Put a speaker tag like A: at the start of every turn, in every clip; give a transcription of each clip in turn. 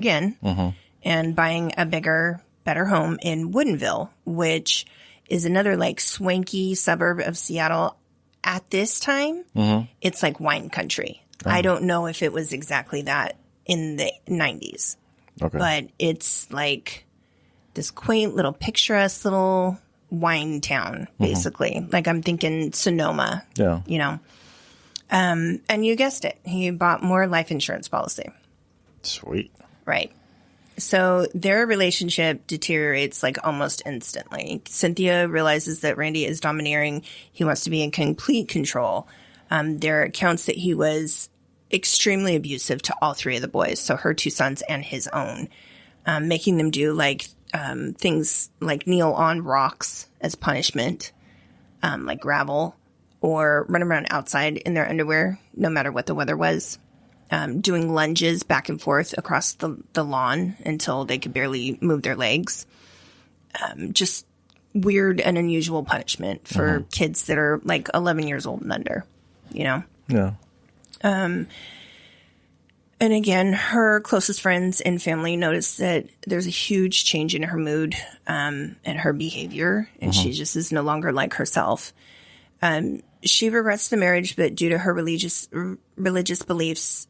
A: again and buying a bigger, better home in Woodinville, which is another like swanky suburb of Seattle. At this time, it's like wine country. I don't know if it was exactly that in the 90s. Okay. But it's like this quaint little picturesque little wine town, basically. Like I'm thinking Sonoma, you know. And you guessed it. He bought more life insurance policy.
B: Sweet.
A: Right. So their relationship deteriorates like almost instantly. Cynthia realizes that Randy is domineering. He wants to be in complete control. There are accounts that he was extremely abusive to all three of the boys, so her two sons and his own, making them do like things like kneel on rocks as punishment, like gravel, or run around outside in their underwear, no matter what the weather was. Doing lunges back and forth across the lawn until they could barely move their legs. Just weird and unusual punishment for kids that are like 11 years old and under, you know?
B: Yeah.
A: And again, her closest friends and family notice that there's a huge change in her mood and her behavior, and she just is no longer like herself. She regrets the marriage, but due to her religious beliefs,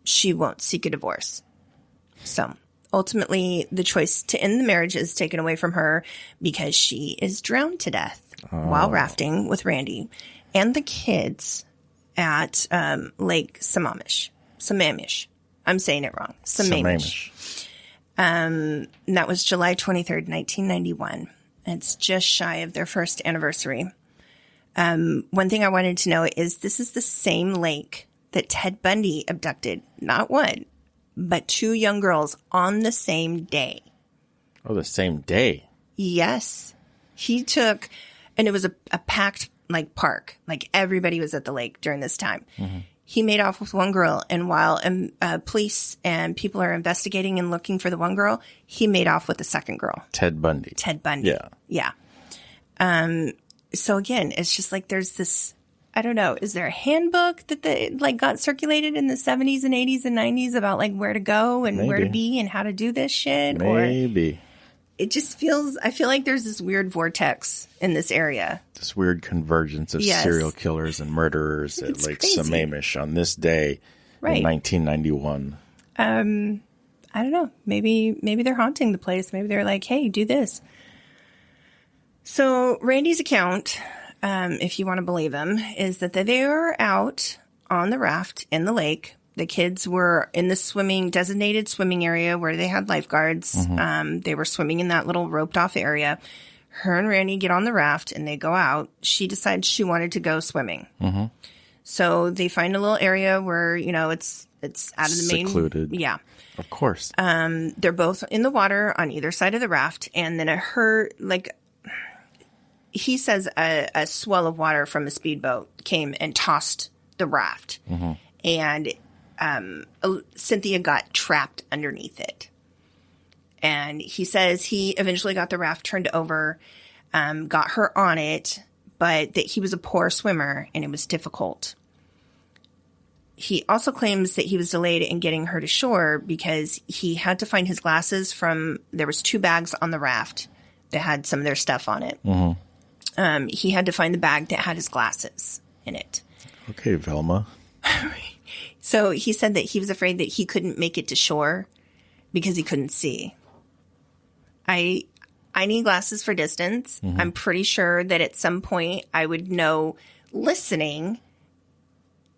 A: she won't seek a divorce. So ultimately, the choice to end the marriage is taken away from her because she is drowned to death while rafting with Randy and the kids at Lake Sammamish. I'm saying it wrong. Sammamish. And that was July 23rd, 1991. It's just shy of their first anniversary. One thing I wanted to know is this is the same lake that Ted Bundy abducted, not one, but two young girls on the same day.
B: Oh, the same day?
A: Yes. He took, and it was a packed like park, like everybody was at the lake during this time. He made off with one girl, and while police and people are investigating and looking for the one girl, he made off with the second girl.
B: Ted Bundy.
A: Yeah. So again, it's just like there's this, I don't know, is there a handbook that they like got circulated in the 70s and 80s and 90s about like where to go and where to be and how to do this shit?
B: Maybe.
A: Or it just feels, I feel like there's this weird vortex in this area.
B: This weird convergence of serial killers and murderers at Lake Sammamish on this day in 1991.
A: I don't know. Maybe they're haunting the place. Maybe they're like, hey, do this. So Randy's account, if you want to believe him, is that they were out on the raft in the lake. The kids were in the designated swimming area where they had lifeguards. They were swimming in that little roped off area. Her and Randy get on the raft and they go out. She decides she wanted to go swimming. So they find a little area where, you know, it's out of the main.
B: Secluded.
A: Yeah.
B: Of course.
A: They're both in the water on either side of the raft. And then he says a swell of water from a speedboat came and tossed the raft. And Cynthia got trapped underneath it. And he says he eventually got the raft turned over, got her on it, but that he was a poor swimmer and it was difficult. He also claims that he was delayed in getting her to shore because he had to find his glasses there was 2 bags on the raft that had some of their stuff on it. He had to find the bag that had his glasses in it.
B: Okay, Velma.
A: So he said that he was afraid that he couldn't make it to shore because he couldn't see. I need glasses for distance. I'm pretty sure that at some point I would know, listening,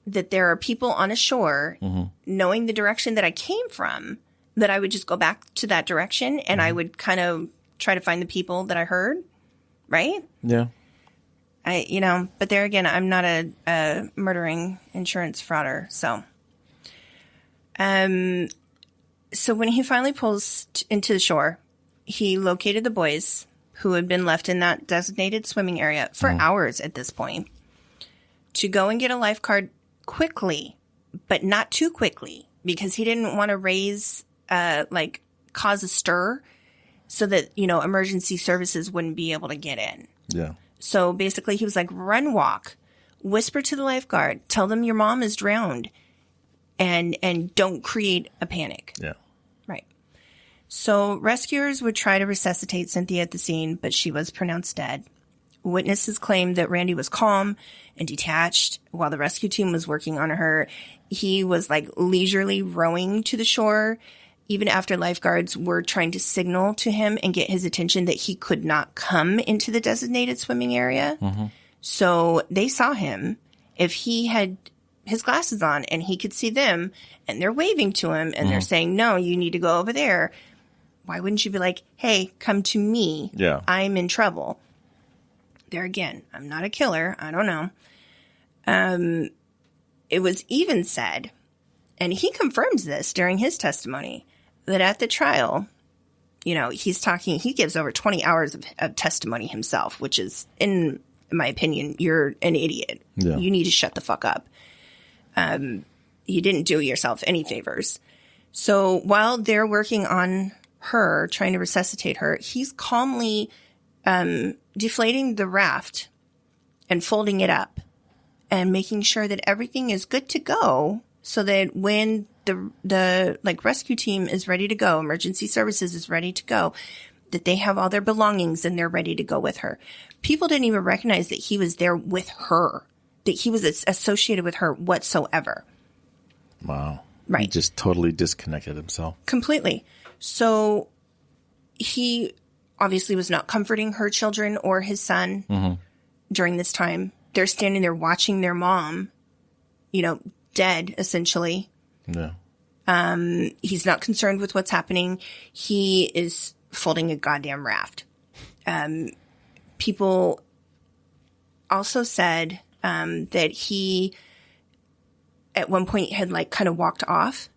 A: that there are people on a shore, knowing the direction that I came from, that I would just go back to that direction and I would kind of try to find the people that I heard. Right?
B: Yeah.
A: But there again, I'm not a murdering insurance frauder. So when he finally pulls into the shore, he located the boys who had been left in that designated swimming area for hours at this point to go and get a lifeguard quickly, but not too quickly because he didn't want to cause a stir so that, emergency services wouldn't be able to get in.
B: Yeah.
A: So basically he was like, run, walk, whisper to the lifeguard, tell them your mom is drowned, and don't create a panic.
B: Yeah.
A: Right. So rescuers would try to resuscitate Cynthia at the scene, but she was pronounced dead. Witnesses claimed that Randy was calm and detached while the rescue team was working on her. He was like leisurely rowing to the shore, even after lifeguards were trying to signal to him and get his attention that he could not come into the designated swimming area. Mm-hmm. So they saw him. If he had his glasses on and he could see them and they're waving to him and they're saying, no, you need to go over there. Why wouldn't you be like, hey, come to me.
B: Yeah.
A: I'm in trouble. There again, I'm not a killer. I don't know. It was even said, and he confirms this during his testimony, that at the trial, you know, he gives over 20 hours of testimony himself, which is, in my opinion, you're an idiot. Yeah. You need to shut the fuck up. You didn't do yourself any favors. So while they're working on her, trying to resuscitate her, he's calmly deflating the raft and folding it up and making sure that everything is good to go so that when the rescue team is ready to go, emergency services is ready to go, that they have all their belongings and they're ready to go with her. People didn't even recognize that he was there with her, that he was associated with her whatsoever.
B: Wow.
A: Right.
B: He just totally disconnected himself.
A: Completely. So he obviously was not comforting her children or his son during this time. They're standing there watching their mom, you know, dead, essentially.
B: Yeah.
A: He's not concerned with what's happening. He is folding a goddamn raft. People also said that he, at one point, had kind of walked off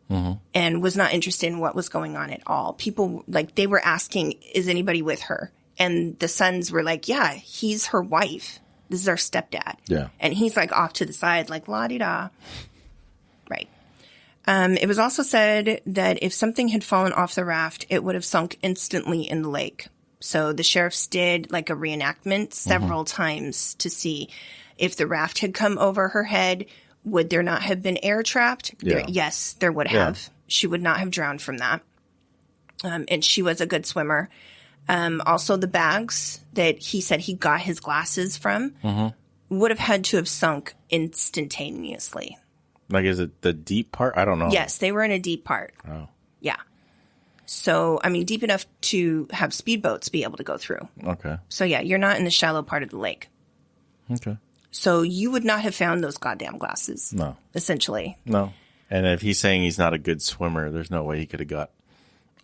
A: and was not interested in what was going on at all. People, they were asking, is anybody with her? And the sons were like, yeah, he's her wife. This is our stepdad.
B: Yeah.
A: And he's off to the side, la-di-da. Right. It was also said that if something had fallen off the raft, it would have sunk instantly in the lake. So the sheriffs did a reenactment several times to see if the raft had come over her head, would there not have been air trapped?
B: Yeah.
A: Yes, there would have. She would not have drowned from that. And she was a good swimmer. Also, the bags that he said he got his glasses from would have had to have sunk instantaneously.
B: Is it the deep part? I don't know.
A: Yes, they were in a deep part.
B: Oh.
A: Yeah. So, deep enough to have speedboats be able to go through.
B: Okay.
A: So, yeah, you're not in the shallow part of the lake.
B: Okay.
A: So, you would not have found those goddamn glasses.
B: No.
A: Essentially.
B: No. And if he's saying he's not a good swimmer, there's no way he could have got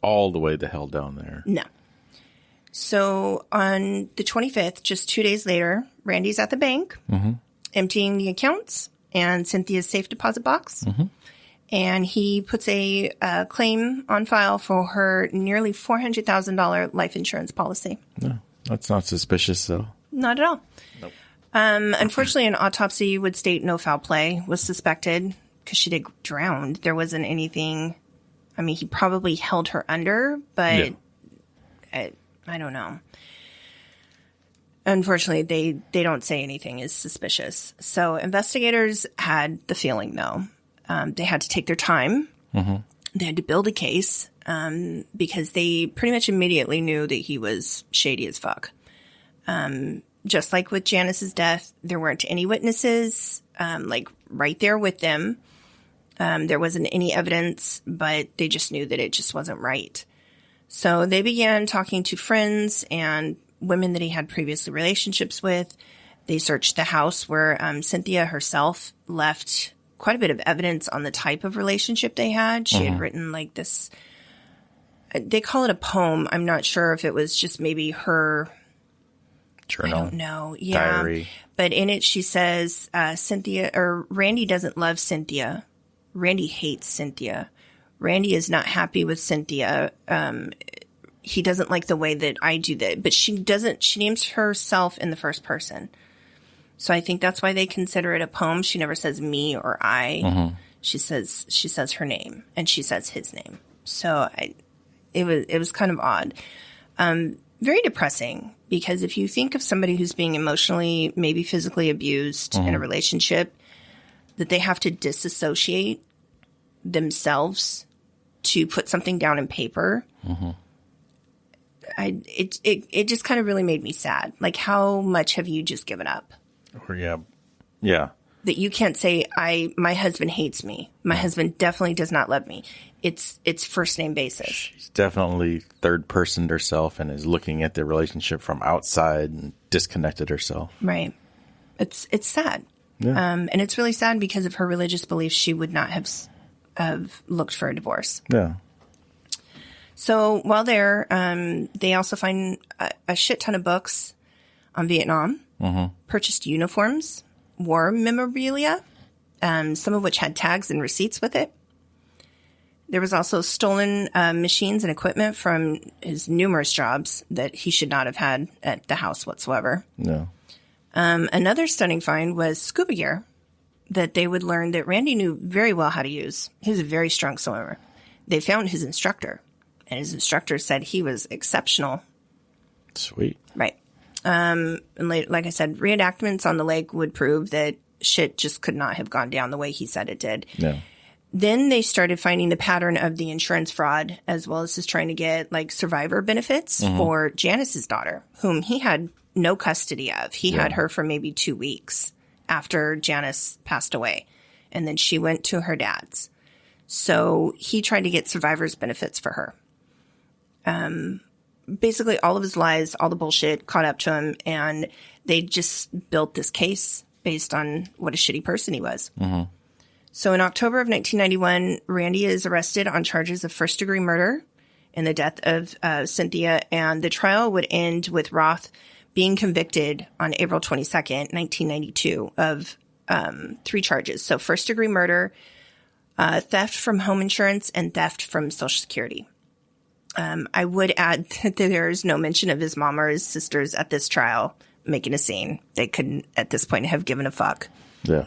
B: all the way the hell down there.
A: No. So, on the 25th, just 2 days later, Randy's at the bank, emptying the accounts and Cynthia's safe deposit box. And he puts a claim on file for her nearly $400,000 life insurance policy.
B: No, that's not suspicious at all.
A: Not at all.
B: Nope.
A: Unfortunately, an autopsy would state no foul play was suspected because she did drown. There wasn't anything. He probably held her under, but I don't know. Unfortunately, they don't say anything is suspicious. So investigators had the feeling, though. They had to take their time. They had to build a case because they pretty much immediately knew that he was shady as fuck. Just like with Janice's death, there weren't any witnesses right there with them. There wasn't any evidence, but they just knew that it just wasn't right. So they began talking to friends and women that he had previously relationships with. They searched the house where Cynthia herself left quite a bit of evidence on the type of relationship they had. She had written this, they call it a poem. I'm not sure if it was just maybe her
B: journal.
A: I don't know. Yeah.
B: Diary.
A: But in it, she says, Randy doesn't love Cynthia. Randy hates Cynthia. Randy is not happy with Cynthia. He doesn't like the way that I do that. But she names herself in the first person. So I think that's why they consider it a poem. She never says me or I. She says her name and she says his name. So it was kind of odd. Very depressing because if you think of somebody who's being emotionally, maybe physically abused in a relationship, that they have to disassociate themselves to put something down in paper, it just kind of really made me sad. Like, how much have you just given up?
B: Or yeah.
A: That you can't say, my husband hates me. My husband definitely does not love me. It's first name basis.
B: She's definitely third personed herself and is looking at the relationship from outside and disconnected herself.
A: Right. It's sad.
B: Yeah.
A: And it's really sad because of her religious beliefs. She would not have looked for a divorce.
B: Yeah.
A: So while there, they also find a shit ton of books on Vietnam, purchased uniforms, war memorabilia, some of which had tags and receipts with it. There was also stolen machines and equipment from his numerous jobs that he should not have had at the house whatsoever.
B: No.
A: Another stunning find was scuba gear that they would learn that Randy knew very well how to use. He was a very strong swimmer. They found his instructor, and his instructor said he was exceptional.
B: Sweet.
A: Right. And like I said, reenactments on the lake would prove that shit just could not have gone down the way he said it did.
B: Yeah.
A: Then they started finding the pattern of the insurance fraud, as well as just trying to get like survivor benefits for Janice's daughter, whom he had no custody of. He had her for maybe 2 weeks after Janice passed away. And then she went to her dad's. So he tried to get survivor's benefits for her. Basically, all of his lies, all the bullshit caught up to him, and they just built this case based on what a shitty person he was. So in October of 1991, Randy is arrested on charges of first-degree murder in the death of Cynthia, and the trial would end with Roth being convicted on April 22nd, 1992, of 3 charges. So first-degree murder, theft from home insurance, and theft from Social Security. I would add that there's no mention of his mom or his sisters at this trial making a scene. They couldn't, at this point, have given a fuck.
B: Yeah.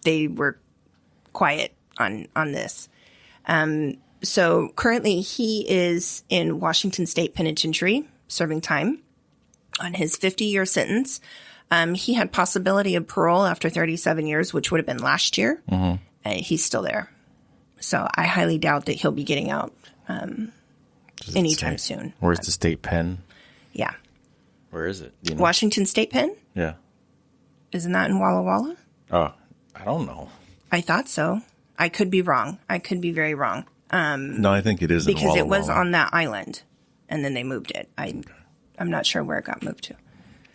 A: They were quiet on this. So currently he is in Washington State Penitentiary serving time on his 50-year sentence. He had possibility of parole after 37 years, which would have been last year. He's still there. So I highly doubt that he'll be getting out anytime soon.
B: Where's the state pen?
A: Yeah.
B: Where is it? Do you know?
A: Washington State Pen?
B: Yeah.
A: Isn't that in Walla Walla?
B: Oh, I don't know.
A: I thought so. I could be wrong. I could be very wrong.
B: No, I think it is in Walla Walla.
A: Because it was on that island, and then they moved it. I'm not sure where it got moved to.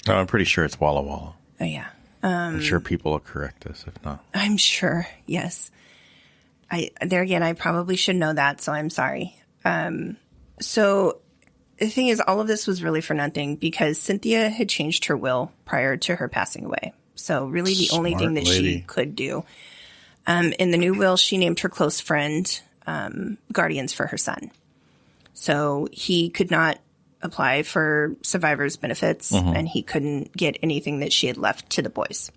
B: No, I'm pretty sure it's Walla Walla.
A: Oh, yeah.
B: I'm sure people will correct us if not.
A: I'm sure, yes. There again, I probably should know that, so I'm sorry. So the thing is, all of this was really for nothing because Cynthia had changed her will prior to her passing away. So really the only thing that she could do. In the new will, she named her close friend guardians for her son. So he could not apply for survivor's benefits, and he couldn't get anything that she had left to the boys.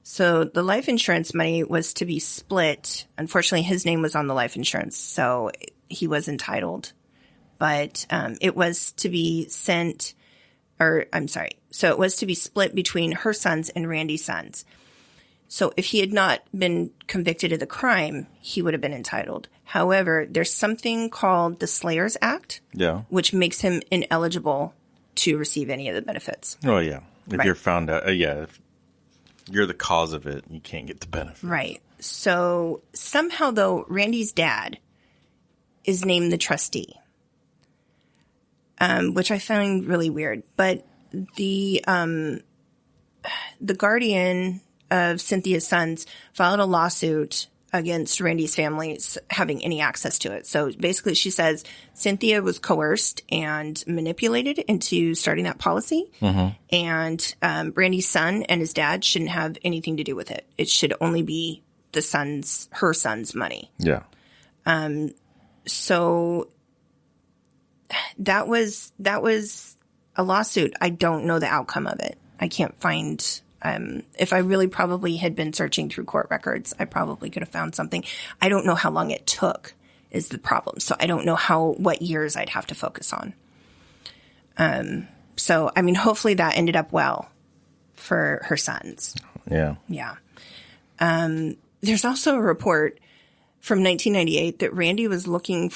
A: So the life insurance money was to be split. Unfortunately, his name was on the life insurance, so he was entitled. But it was to be sent, so it was to be split between her sons and Randy's sons. So if he had not been convicted of the crime, he would have been entitled. However, there's something called the Slayers Act, which makes him ineligible to receive any of the benefits.
B: Oh, yeah. If you're found out, if you're the cause of it, you can't get the benefit.
A: Right. So somehow, though, Randy's dad is named the trustee, which I find really weird. But the guardian of Cynthia's sons filed a lawsuit against Randy's family having any access to it. So basically she says Cynthia was coerced and manipulated into starting that policy. And Randy's son and his dad shouldn't have anything to do with it. It should only be her son's money.
B: Yeah.
A: So that was a lawsuit. I don't know the outcome of it. I can't find... if I really probably had been searching through court records, I probably could have found something. I don't know how long it took is the problem. So I don't know what years I'd have to focus on. So, I mean, hopefully that ended up well for her sons.
B: Yeah.
A: Yeah. There's also a report from 1998 that Randy was looking